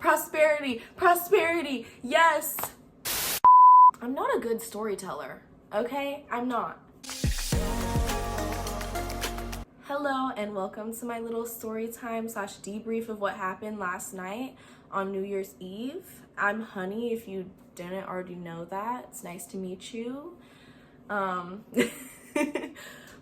prosperity, prosperity, yes. I'm not a good storyteller, okay? I'm not. Hello and welcome to my little story time / debrief of what happened last night on New Year's Eve. I'm Honey, if you didn't already know that. It's nice to meet you.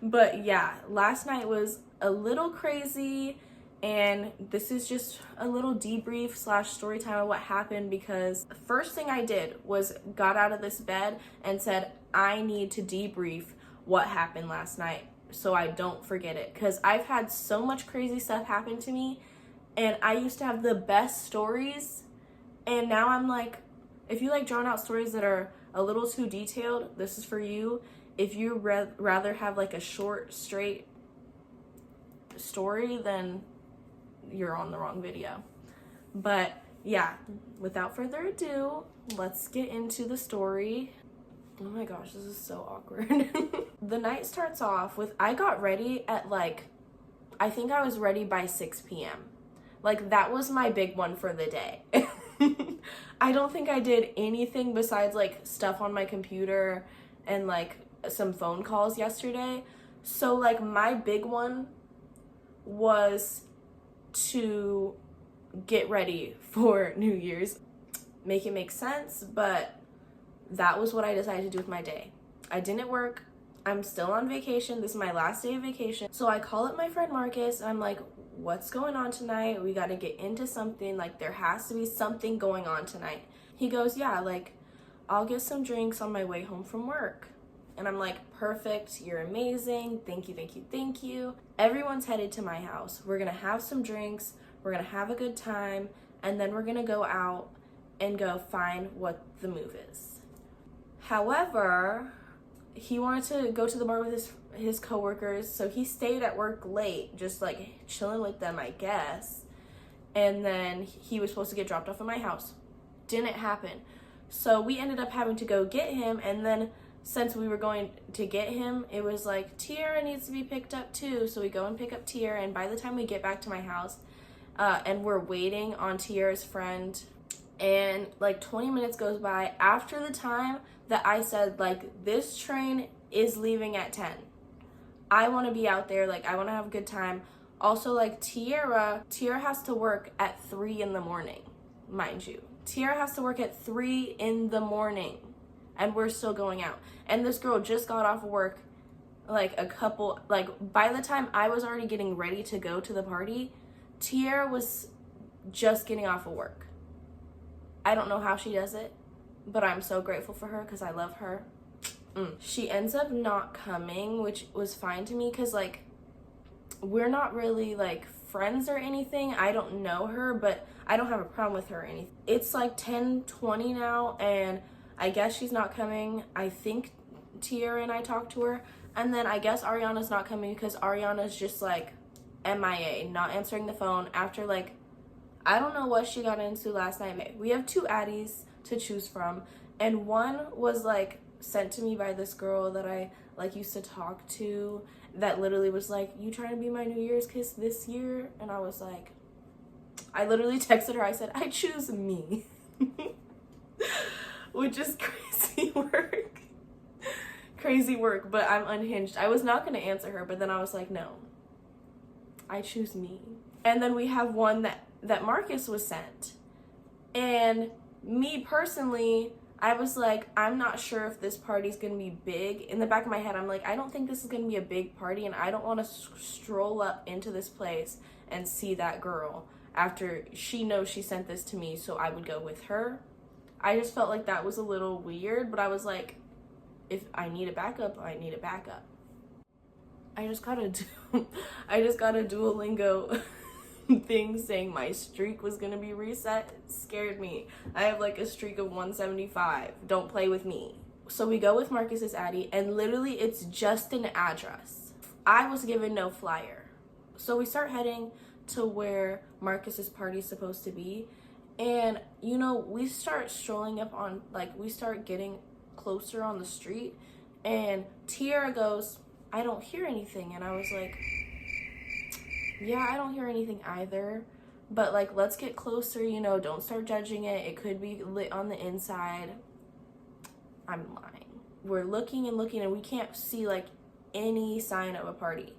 But yeah, last night was a little crazy, and this is just a little debrief / story time of what happened, because the first thing I did was got out of this bed and said, I need to debrief what happened last night so I don't forget it, because I've had so much crazy stuff happen to me, and I used to have the best stories, and now I'm like, if you like drawn out stories that are a little too detailed, this is for you. If you rather have like a short, straight story, then you're on the wrong video. But yeah, without further ado, let's get into the story. Oh my gosh, this is so awkward. The night starts off with, I got ready at I think I was ready by 6 p.m. Like, that was my big one for the day. I don't think I did anything besides stuff on my computer and some phone calls yesterday. So my big one was to get ready for New Year's. Make it make sense, but that was what I decided to do with my day. I didn't work. I'm still on vacation. This is my last day of vacation. So I call up my friend Marcus and I'm like, what's going on tonight? We got to get into something. There has to be something going on tonight. He goes, yeah, I'll get some drinks on my way home from work. And I'm like, perfect, you're amazing, thank you, thank you, thank you. Everyone's headed to my house. We're gonna have some drinks, we're gonna have a good time, and then we're gonna go out and go find what the move is. However, he wanted to go to the bar with his coworkers, so he stayed at work late, just chilling with them, I guess. And then he was supposed to get dropped off at my house. Didn't happen. So we ended up having to go get him, and then since we were going to get him, it was Tiara needs to be picked up too. So we go and pick up Tiara, and by the time we get back to my house, and we're waiting on Tiara's friend, and 20 minutes goes by after the time that I said, this train is leaving at 10. I want to be out there, I want to have a good time. Also, Tiara has to work at 3 in the morning, mind you. Tiara has to work at 3 in the morning. And we're still going out. And this girl just got off of work by the time I was already getting ready to go to the party, Tiara was just getting off of work. I don't know how she does it, but I'm so grateful for her because I love her. She ends up not coming, which was fine to me because we're not really friends or anything. I don't know her, but I don't have a problem with her or anything. It's 10:20 now, and I guess she's not coming. I think Tiara and I talked to her. And then I guess Ariana's not coming because Ariana's just MIA, not answering the phone after I don't know what she got into last night. We have 2 addies to choose from. And one was sent to me by this girl that I used to talk to that literally was you trying to be my New Year's kiss this year? And I was I literally texted her. I said, I choose me. Which is crazy work, but I'm unhinged. I was not going to answer her, but then I was no, I choose me. And then we have one that Marcus was sent, and me personally, I was I'm not sure if this party's going to be big. In the back of my head, I'm I don't think this is going to be a big party, and I don't want to stroll up into this place and see that girl after she knows she sent this to me, so I would go with her. I just felt that was a little weird, but I was if I need a backup, I need a backup. I just got a Duolingo thing saying my streak was gonna be reset. It scared me. I have a streak of 175. Don't play with me. So we go with Marcus's Addy, and literally it's just an address. I was given no flyer. So we start heading to where Marcus's party's supposed to be. And, we start strolling up on, we start getting closer on the street, and Tiara goes, I don't hear anything. And I was yeah, I don't hear anything either. but like, let's get closer, you know, don't start judging it. It could be lit on the inside. I'm lying. We're looking and looking and we can't see like any sign of a party.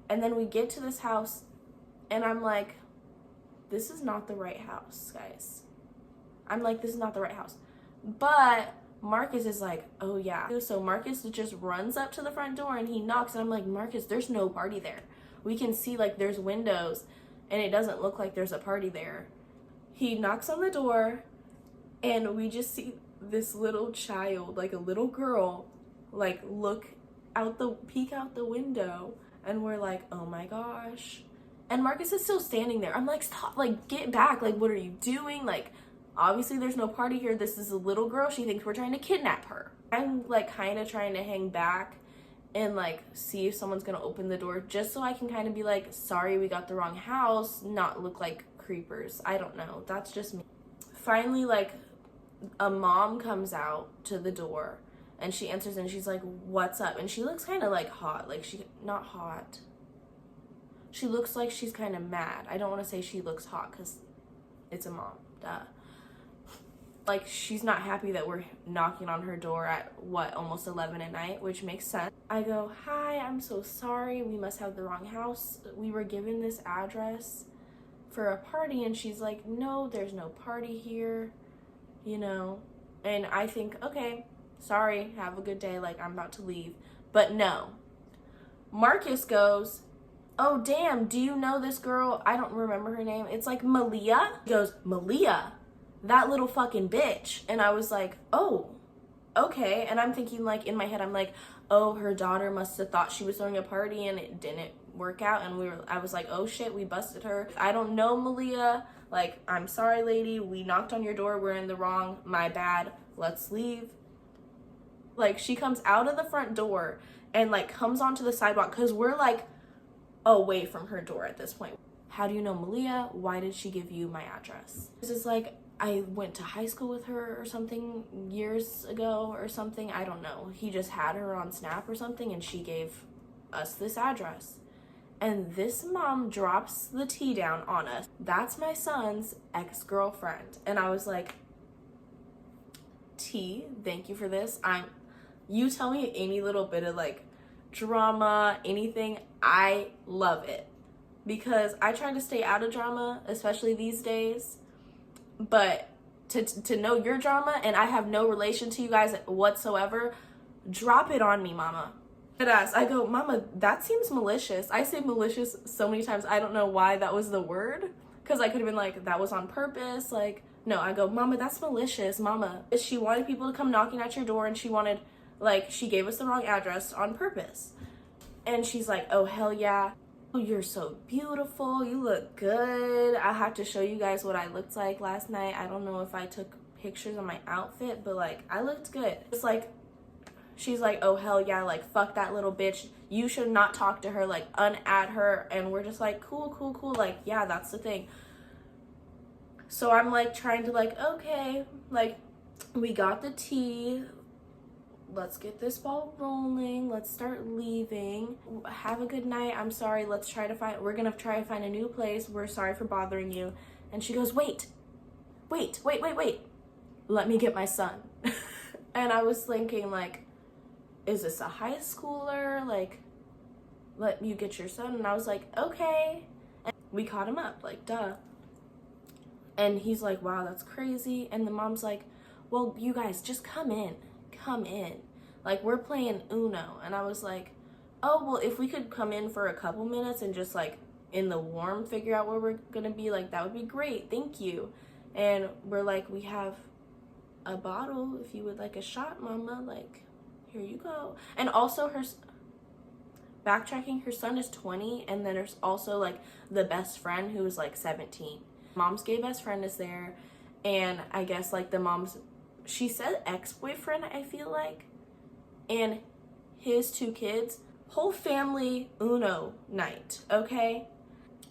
And then we get to this house and I'm like, this is not the right house, guys. I'm like, this is not the right house. But Marcus is like, oh yeah. So Marcus just runs up to the front door and he knocks and I'm like, Marcus, there's no party there. We can see like there's windows and it doesn't look like there's a party there. He knocks on the door and we just see this little child, like a little girl, like peek out the window, and we're like, oh my gosh. And Marcus is still standing there. I'm like, stop, like, get back. Like, what are you doing? Like, obviously there's no party here. This is a little girl. She thinks we're trying to kidnap her. I'm like kind of trying to hang back and like see if someone's gonna open the door just so I can kind of be like, sorry, we got the wrong house, not look like creepers. I don't know. That's just me. Finally, like, a mom comes out to the door and she answers and she's like, what's up? And she looks kind of like hot. Like, not hot. She looks like she's kind of mad. I don't want to say she looks hot because it's a mom. Duh. Like, she's not happy that we're knocking on her door at, almost 11 at night, which makes sense. I go, hi, I'm so sorry. We must have the wrong house. We were given this address for a party. And she's like, no, there's no party here, you know. And I think, okay, sorry, have a good day. Like, I'm about to leave. But no. Marcus goes, oh, damn, do you know this girl? I don't remember her name. It's like Malia. He goes, Malia? That little fucking bitch. And I was like, oh, okay. And I'm thinking, like, in my head, I'm like, oh, her daughter must have thought she was throwing a party and it didn't work out. And I was like, oh shit, we busted her. I don't know Malia. Like, I'm sorry, lady. We knocked on your door. We're in the wrong. My bad. Let's leave. Like, she comes out of the front door and like comes onto the sidewalk because we're like away from her door at this point. How do you know Malia? Why did she give you my address? This is like, I went to high school with her or something years ago or something. I don't know. He just had her on Snap or something and she gave us this address. And this mom drops the tea down on us. That's my son's ex-girlfriend. And I was like, T, thank you for this. You tell me any little bit of like drama, anything, I love it. Because I try to stay out of drama, especially these days. But to know your drama and I have no relation to you guys whatsoever, drop it on me, mama. I go, mama, that seems malicious. I say malicious so many times. I don't know why that was the word. Because I could have been like, that was on purpose. Like, no, I go, mama, that's malicious, mama. She wanted people to come knocking at your door and she gave us the wrong address on purpose. And she's like, oh, hell yeah. Oh, you're so beautiful. You look good. I have to show you guys what I looked like last night. I don't know if I took pictures of my outfit, but like, I looked good. It's like, she's like, oh, hell yeah. Like, fuck that little bitch. You should not talk to her. Like, unadd her. And we're just like, cool. Like, yeah, that's the thing. So I'm like trying to like, okay, like, we got the tea. Let's get this ball rolling. Let's start leaving. Have a good night. I'm sorry. We're gonna try to find a new place. We're sorry for bothering you. And she goes, wait. Let me get my son. And I was thinking, like, is this a high schooler? Like, let you get your son? And I was like, okay. And we caught him up, like, duh. And he's like, wow, that's crazy. And the mom's like, well, you guys, just come in. Like, we're playing Uno. And I was like, oh, well, if we could come in for a couple minutes and just like in the warm figure out where we're gonna be, like, that would be great, thank you. And we're like, we have a bottle if you would like a shot, mama, like, here you go. And also backtracking, her son is 20 and then there's also like the best friend who is like 17. Mom's gay best friend is there, and I guess like she said ex-boyfriend, I feel like, and his 2 kids, whole family Uno night, okay?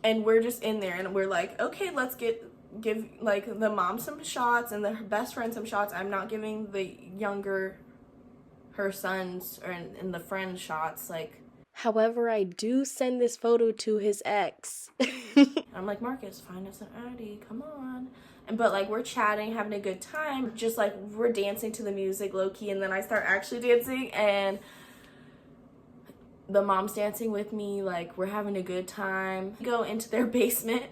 And we're just in there and we're like, okay, let's give like the mom some shots and the best friend some shots. I'm not giving the younger, her sons and the friend shots. Like, However, I do send this photo to his ex. I'm like, Marcus, find us an Addy, come on. But like, we're chatting, having a good time, just like we're dancing to the music low-key, and then I start actually dancing, and the mom's dancing with me, like we're having a good time. We go into their basement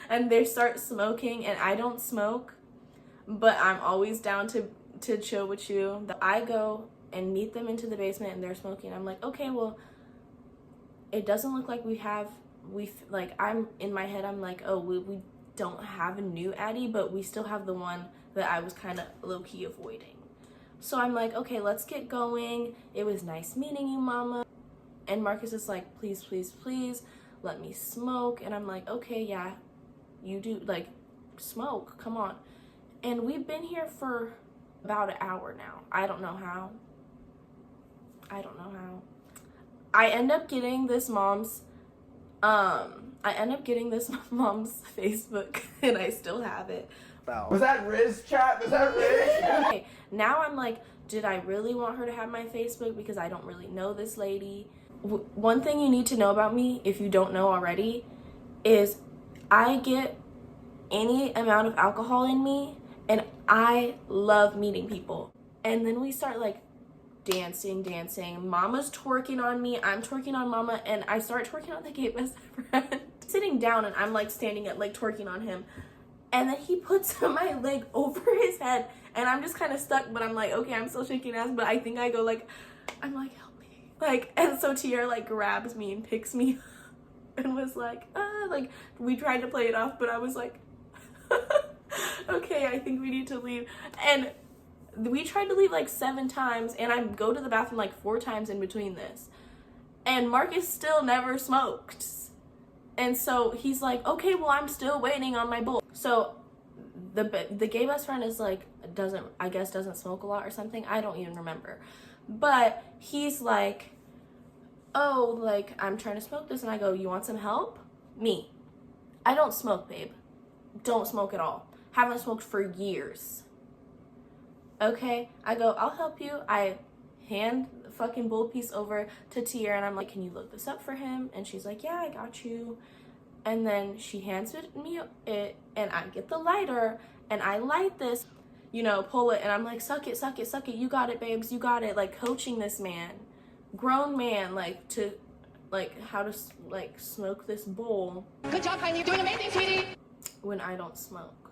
and they start smoking, and I don't smoke, but I'm always down to chill with you. I go and meet them into the basement and they're smoking. I'm like, okay, well, it doesn't look like I'm in my head, I'm like, oh, we don't have a new Addy, but we still have the one that I was kind of low-key avoiding. So I'm like, okay, let's get going. It was nice meeting you, mama. And Marcus is like, please, please, please, let me smoke. And I'm like, okay, yeah, you do, like, smoke, come on. And we've been here for about an hour now. I don't know how. I end up getting this mom's Facebook, and I still have it. Was that Riz chat? Was that Riz? Okay, now I'm like, did I really want her to have my Facebook because I don't really know this lady? One thing you need to know about me, if you don't know already, is I get any amount of alcohol in me, and I love meeting people. And then we start like dancing. Mama's twerking on me, I'm twerking on mama, and I start twerking on the gay best friend. Sitting down, and I'm like standing up, like twerking on him. And then he puts my leg over his head, and I'm just kind of stuck, but I'm like, okay, I'm still shaking ass, but I think I go like, I'm like, help me. Like, and so Tiara like grabs me and picks me and was like, we tried to play it off, but I was like, okay, I think we need to leave. And we tried to leave like 7 times, and I go to the bathroom like 4 times in between this. And Marcus still never smoked. And so he's like, okay, well, I'm still waiting on my bowl. So the gay best friend is like, doesn't smoke a lot or something. I don't even remember. But he's like, oh, like, I'm trying to smoke this. And I go, you want some help? Me. I don't smoke, babe. Don't smoke at all. Haven't smoked for years. Okay. I go, I'll help you. I hand the fucking bowl piece over to Tiara, and I'm like, can you look this up for him? And she's like, yeah, I got you. And then she hands me it, and I get the lighter, and I light this, pull it, and I'm like, suck it, you got it, babes, you got it, like, coaching this man, grown man, like, to, like, how to, like, smoke this bowl. Good job, honey, you're doing amazing, sweetie. When I don't smoke.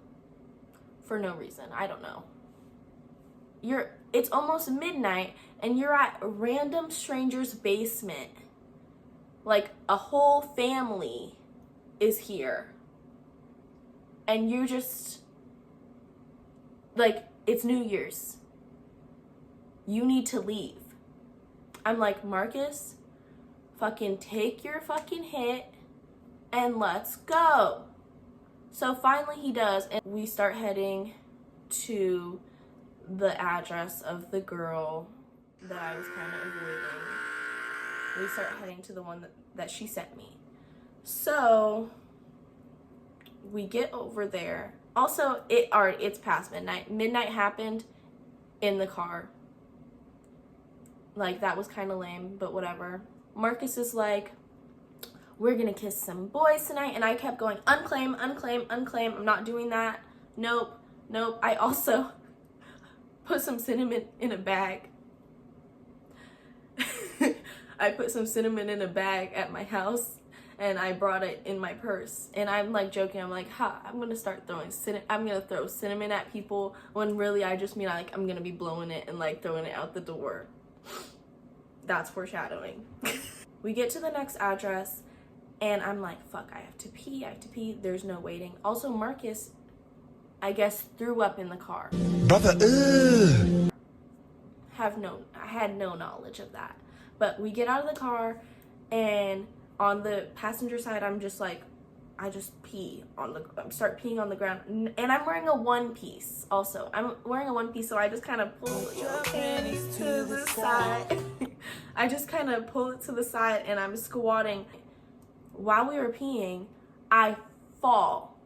For no reason, I don't know. It's almost midnight, and you're at a random stranger's basement. Like, a whole family is here. And you're just, like, it's New Year's. You need to leave. I'm like, Marcus, fucking take your fucking hit, and let's go. So finally he does, and we start heading to the address of the girl that I was kind of avoiding. We start heading to the one that she sent me. So we get over there. Also, it's past midnight. Midnight happened in the car. Like, that was kind of lame, but whatever. Marcus is like, we're gonna kiss some boys tonight, and I kept going, unclaim, I'm not doing that. Nope. I also put some cinnamon in a bag. I put some cinnamon in a bag at my house, and I brought it in my purse. And I'm like joking, I'm like, I'm gonna start I'm gonna throw cinnamon at people, when really I just mean like I'm gonna be blowing it and like throwing it out the door. That's foreshadowing. We get to the next address, and I'm like, fuck, I have to pee. There's no waiting. Also, Marcus, I guess, threw up in the car. Brother, I had no knowledge of that. But we get out of the car, and on the passenger side, I'm just like, I just start peeing on the ground. And I'm wearing a one piece also. I'm wearing a one piece, so I just kind of pull your panties to the side. I just kind of pull it to the side, and I'm squatting. While we were peeing, I fall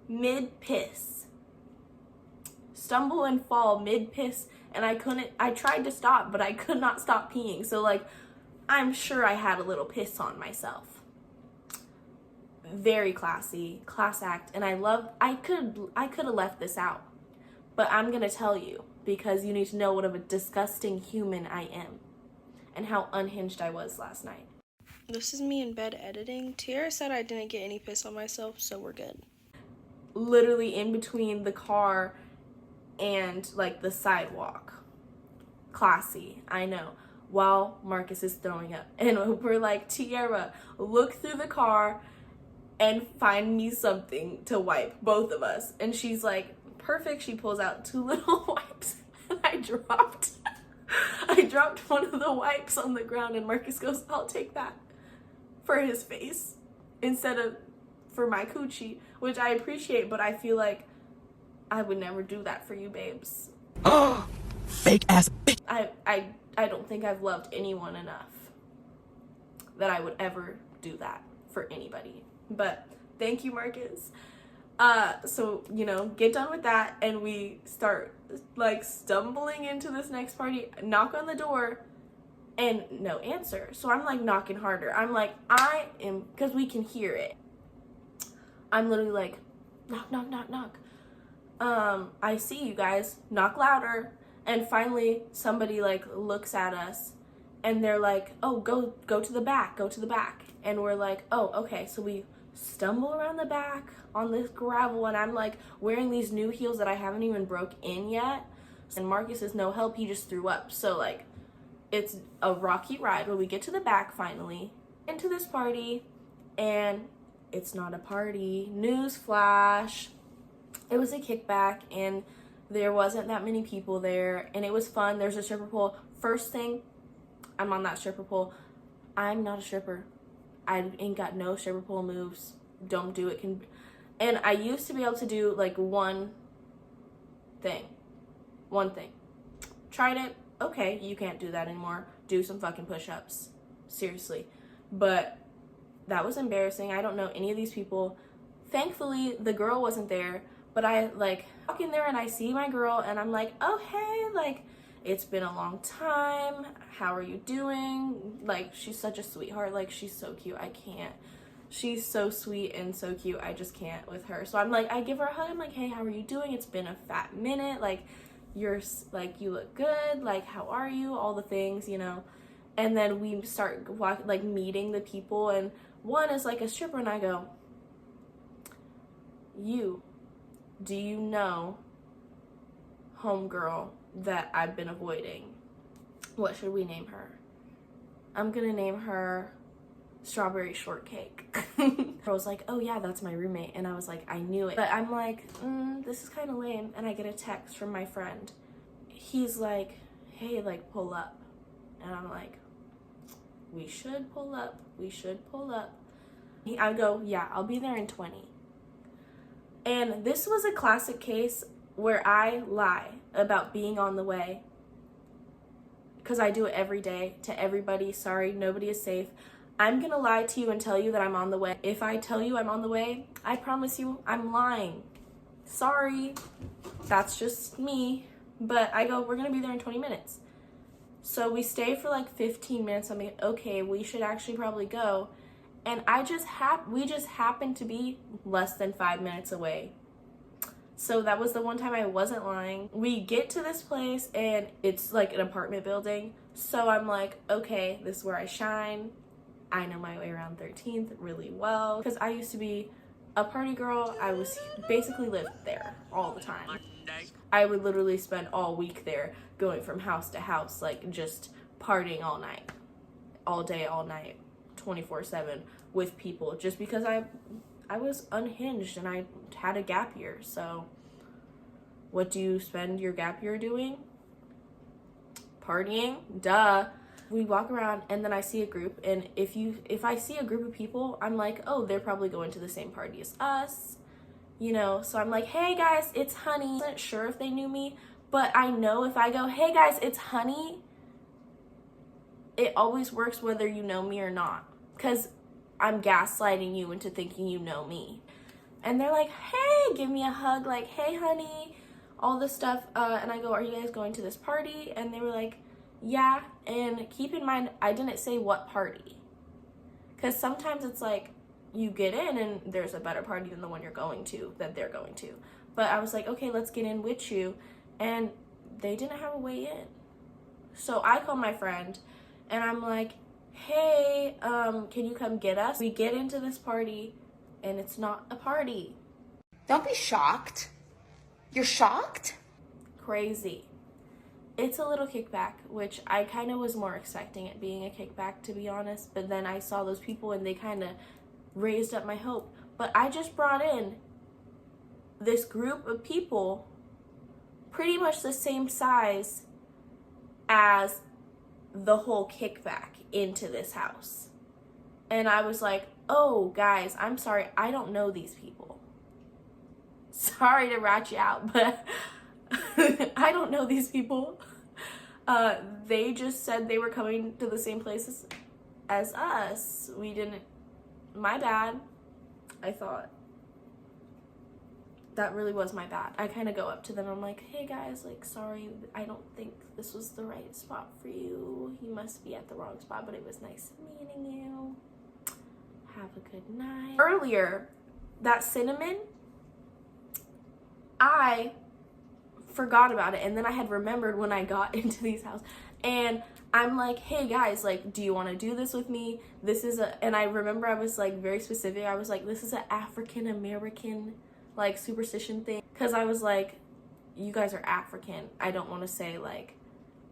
mid-piss. Stumble and fall mid-piss, and I tried to stop, but I could not stop peeing. So, like, I'm sure I had a little piss on myself. Very classy, class act, and I could have left this out, but I'm gonna tell you because you need to know what of a disgusting human I am and how unhinged I was last night. This is me in bed editing. Tiara said I didn't get any piss on myself, so we're good. Literally in between the car and like the sidewalk. Classy, I know. While Marcus is throwing up. And we're like, Tiara, look through the car and find me something to wipe, both of us. And she's like, perfect. She pulls out 2 little wipes. And I dropped one of the wipes on the ground, and Marcus goes, I'll take that for his face instead of for my coochie, which I appreciate, but I feel like I would never do that for you, babes. Oh, fake ass bitch. I don't think I've loved anyone enough that I would ever do that for anybody. But thank you, Marcus. So, you know, get done with that, and we start like stumbling into this next party, knock on the door, and no answer. So I'm like knocking harder. I'm like, because we can hear it. I'm literally like, knock, knock, knock, knock. I see you guys, knock louder. And finally somebody like looks at us and they're like, oh, go to the back, go to the back. And we're like, oh, okay. So we stumble around the back on this gravel, and I'm like wearing these new heels that I haven't even broke in yet. And Marcus is no help, he just threw up. So like it's a rocky ride when we get to the back finally into this party, and it's not a party. News flash. It was a kickback, and there wasn't that many people there, and it was fun. There's a stripper pole. First thing, I'm on that stripper pole. I'm not a stripper. I ain't got no stripper pole moves. Don't do it. And I used to be able to do like one thing. Tried it. Okay, you can't do that anymore. Do some fucking push-ups. Seriously. But that was embarrassing. I don't know any of these people. Thankfully, the girl wasn't there. But I like walk in there and I see my girl and I'm like, oh, hey, like, it's been a long time. How are you doing? Like, she's such a sweetheart. Like, she's so cute. I can't. She's so sweet and so cute. I just can't with her. So I'm like, I give her a hug. I'm like, hey, how are you doing? It's been a fat minute. Like, you're like, you look good. Like, how are you? All the things, you know. And then we start like meeting the people, and one is like a stripper, and I go, do you know homegirl that I've been avoiding? What should we name her? I'm gonna name her Strawberry Shortcake. I was like, oh yeah, that's my roommate. And I was like, I knew it. But I'm like, this is kind of lame. And I get a text from my friend. He's like, hey, like, pull up. And I'm like, we should pull up. I go, yeah, I'll be there in 20. And this was a classic case where I lie about being on the way, because I do it every day to everybody. Sorry, nobody is safe. I'm gonna lie to you and tell you that I'm on the way. If I tell you I'm on the way, I promise you I'm lying. Sorry, that's just me. But I go, we're gonna be there in 20 minutes. So we stay for like 15 minutes. I'm like, okay, we should actually probably go. And we just happened to be less than 5 minutes away. So that was the one time I wasn't lying. We get to this place and it's like an apartment building. So I'm like, okay, this is where I shine. I know my way around 13th really well, because I used to be a party girl. I was basically lived there all the time. I would literally spend all week there, going from house to house, like just partying all night, all day, all night. 24/7 with people, just because I was unhinged and I had a gap year. So what do you spend your gap year doing? Partying, duh. We walk around and then I see a group, and if I see a group of people, I'm like, oh, they're probably going to the same party as us, you know. So I'm like, hey guys, it's Honey. I wasn't sure if they knew me, but I know if I go, hey guys, it's Honey, it always works whether you know me or not, because I'm gaslighting you into thinking you know me. And they're like, hey, give me a hug, like, hey honey, all this stuff. And I go, are you guys going to this party? And they were like, Yeah, and keep in mind, I didn't say what party. Because sometimes it's like you get in and there's a better party than the one you're going to, that they're going to. But I was like, okay, let's get in with you. And they didn't have a way in. So I called my friend and I'm like, hey, can you come get us? We get into this party and it's not a party. Don't be shocked. You're shocked? Crazy. It's a little kickback, which I kind of was more expecting it being a kickback, to be honest. But then I saw those people and they kind of raised up my hope. But I just brought in this group of people pretty much the same size as the whole kickback into this house. And I was like, oh, guys, I'm sorry. I don't know these people. Sorry to rat you out, but I don't know these people. They just said they were coming to the same places as us. We didn't. My bad. I thought. That really was my bad. I kind of go up to them. I'm like, hey guys, like, sorry, I don't think this was the right spot for you. You must be at the wrong spot, but it was nice meeting you. Have a good night. Earlier, that cinnamon, I forgot about it, and then I had remembered when I got into these houses, and I'm like, hey guys, like, do you want to do this with me? This is and I remember I was like very specific. I was like, this is an African American like superstition thing, because I was like, you guys are African. I don't want to say like,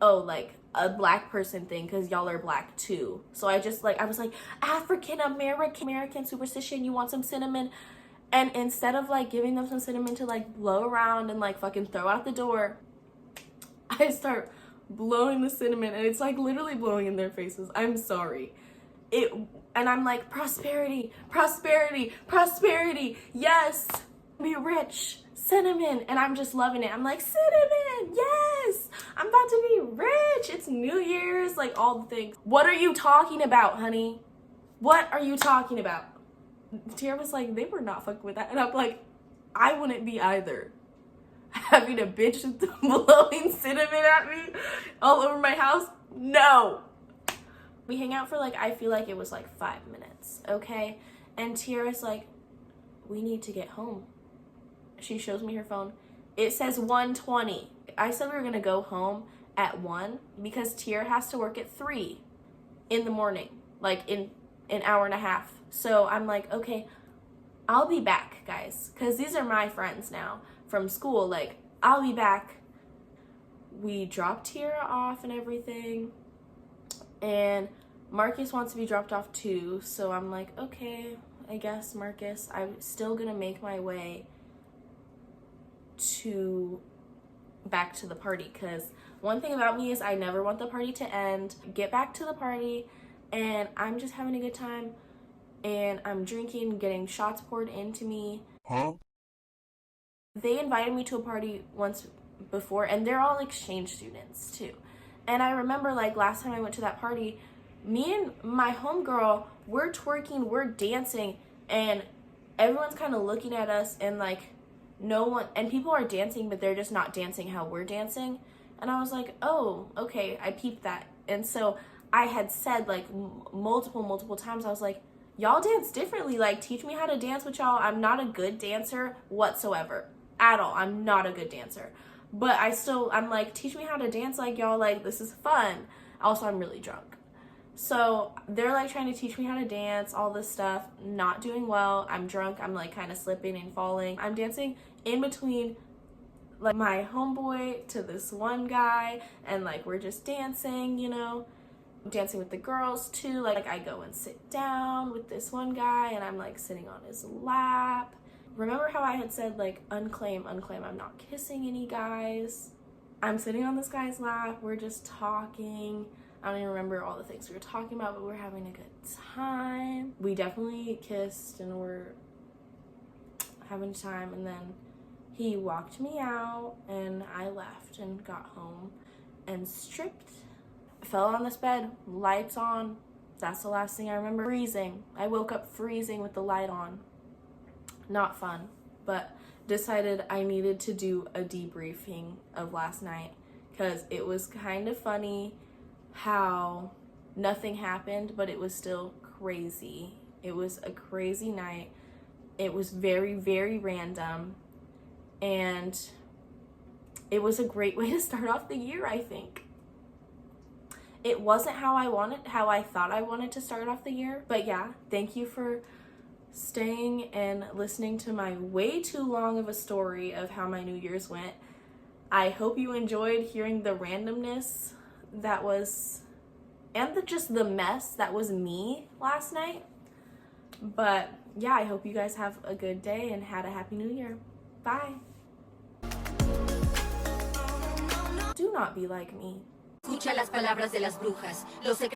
oh, like a black person thing, because y'all are black too. So I just like, I was like, African American superstition, you want some cinnamon? And instead of like giving them some cinnamon to like blow around and like fucking throw out the door, I start blowing the cinnamon and it's like literally blowing in their faces. I'm sorry. And I'm like, prosperity, prosperity, prosperity. Yes, be rich, cinnamon. And I'm just loving it. I'm like, cinnamon, yes, I'm about to be rich. It's New Year's, like all the things. What are you talking about, honey? What are you talking about? Tierra was like, they were not fucking with that. And I'm like, I wouldn't be either. Having a bitch blowing cinnamon at me all over my house? No. We hang out for like, I feel like it was like 5 minutes, okay? And Tierra's like, we need to get home. She shows me her phone. It says 1:20. I said we were gonna go home at 1 because Tierra has to work at 3 in the morning, like in an hour and a half. So I'm like, okay, I'll be back, guys, because these are my friends now from school. Like, I'll be back. We dropped Tierra off and everything, and Marcus wants to be dropped off too. So I'm like, okay, I guess, Marcus, I'm still gonna make my way back to the party, because one thing about me is I never want the party to end. Get back to the party, and I'm just having a good time, and I'm drinking, getting shots poured into me. Huh? They invited me to a party once before, and they're all exchange students too. And I remember like last time I went to that party, me and my homegirl, we're twerking, we're dancing, and everyone's kind of looking at us, and like no one, and people are dancing, but they're just not dancing how we're dancing. And I was like, oh, okay, I peeped that. And so I had said like multiple times, I was like, y'all dance differently, like teach me how to dance with y'all. I'm not a good dancer whatsoever at all. I'm not a good dancer, but I'm like, teach me how to dance like y'all, like this is fun. Also, I'm really drunk. So they're like trying to teach me how to dance, all this stuff, not doing well. I'm drunk, I'm like kind of slipping and falling. I'm dancing in between like my homeboy to this one guy, and like we're just dancing, you know, dancing with the girls too. Like I go and sit down with this one guy, and I'm like sitting on his lap. Remember how I had said like unclaim, I'm not kissing any guys? I'm sitting on this guy's lap, we're just talking. I don't even remember all the things we were talking about, but we're having a good time. We definitely kissed and we're having time, and then he walked me out and I left and got home and stripped. Fell on this bed, lights on. That's the last thing I remember. Freezing. I woke up freezing with the light on. Not fun, but decided I needed to do a debriefing of last night because it was kind of funny. how nothing happened, but it was still crazy. It was a crazy night. It was very, very random. And it was a great way to start off the year, I think. It wasn't how I thought I wanted to start off the year. But yeah, thank you for staying and listening to my way too long of a story of how my New Year's went. I hope you enjoyed hearing the randomness that was, and just the mess that was me last night. But yeah, I hope you guys have a good day and had a happy New Year. Bye. Do not be like me. Escucha las palabras de las brujas. Los